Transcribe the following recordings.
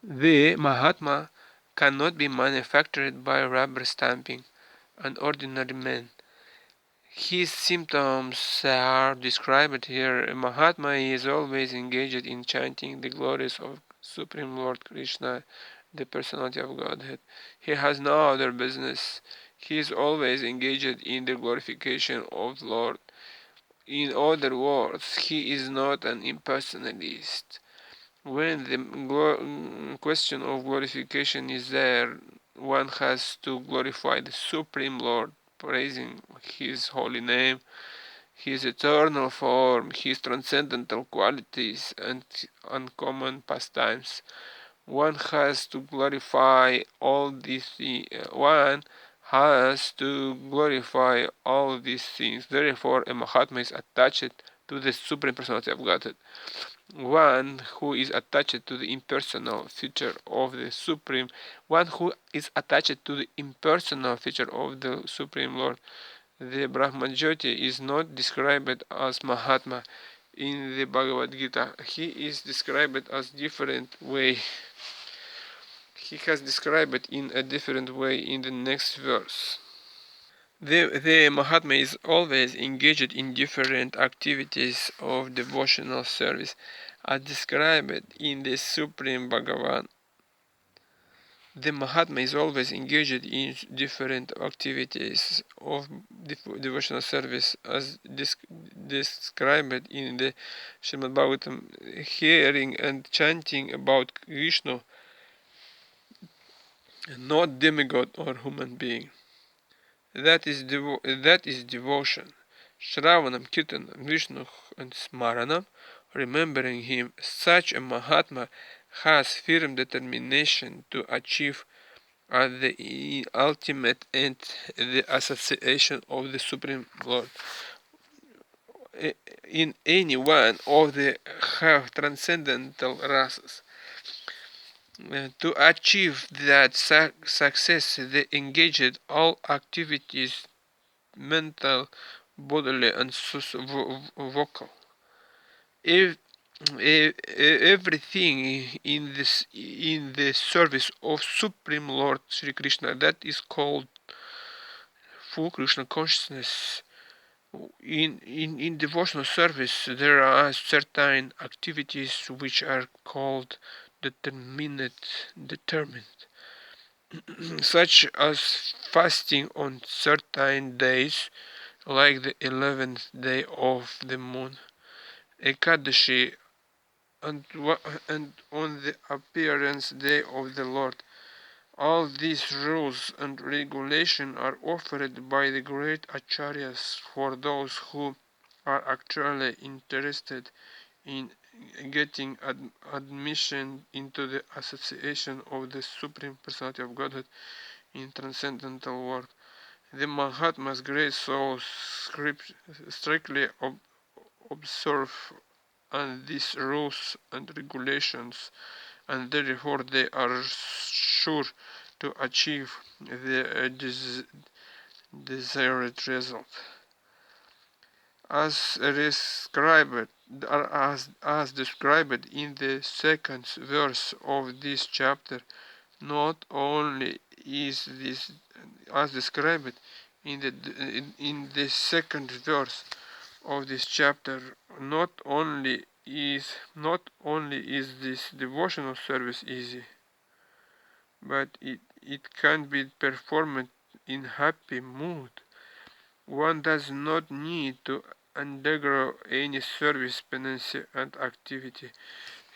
The Mahatma cannot be manufactured by rubber stamping an ordinary man. His symptoms are described here. A Mahatma is always engaged in chanting the glories of Supreme Lord Krishna, the personality of Godhead. He has no other business. He is always engaged in the glorification of the Lord. In other words, he is not an impersonalist. When the question of glorification is there, one has to glorify the Supreme Lord, praising His holy name, His eternal form, His transcendental qualities, and uncommon pastimes. One has to glorify all these things. One has to glorify all these things. Therefore, a Mahatma is attached to the Supreme Personality of Godhead. One who is attached to the impersonal feature of the Supreme, one who is attached to the impersonal feature of the Supreme Lord. The Brahmajyoti is not described as Mahatma in the Bhagavad Gita. He is described as different way. He has described it in a different way in the next verse. The Mahatma is always engaged in different activities of devotional service, as described in the Supreme Bhagavan. The Mahatma is always engaged in different activities of devotional service, as described in the Srimad Bhagavatam, hearing and chanting about Krishna, not demigod or human being. That is devotion. Shravanam, Kirtanam, Vishnu and Smaranam, remembering him, such a Mahatma has firm determination to achieve at the ultimate end the association of the Supreme Lord. In any one of the transcendental races. To achieve that success, they engaged all activities, mental, bodily, and vocal. If, everything in the service of Supreme Lord Sri Krishna, that is called full Krishna consciousness. In devotional service, there are certain activities which are called determined, such as fasting on certain days, like the 11th day of the moon, Ekadashi, and on the appearance day of the Lord. All these rules and regulations are offered by the great acharyas for those who are actually interested in getting admission into the association of the Supreme Personality of Godhead in transcendental work. The Mahatma's great souls strictly observe and these rules and regulations, and therefore they are sure to achieve the desired result. As described, as described in the second verse of this chapter, not only is this as described in the second verse of this chapter, not only is this devotional service easy, but it can be performed in happy mood. One does not need to undergo any service penance and activity.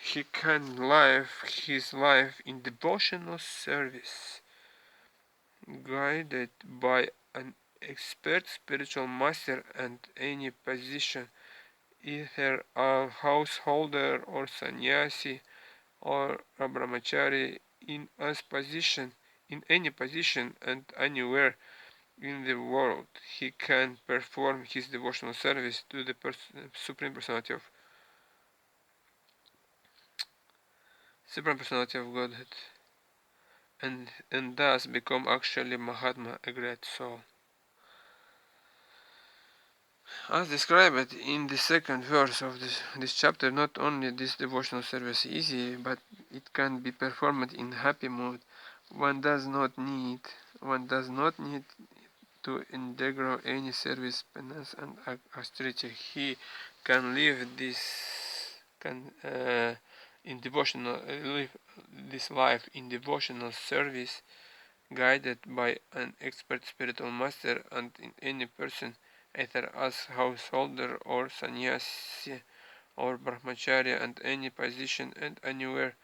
He can live his life in devotional service, guided by an expert spiritual master and any position, either a householder or sannyasi or a brahmachari in any position and anywhere in the world. He can perform his devotional service to the Supreme Personality of Godhead, and thus become actually Mahatma, a great soul. As described in the second verse of this chapter, not only this devotional service easy, but it can be performed in happy mood. One does not need one does not need to undergo any service, penance, and austerity. He can live can in devotional live this life in devotional service, guided by an expert spiritual master, and in any person, either as householder or sannyasi or brahmacharya, and any position and anywhere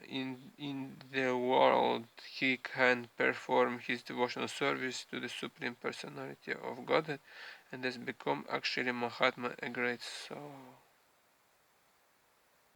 in the world, he can perform his devotional service to the Supreme Personality of Godhead and has become actually Mahatma, a great soul.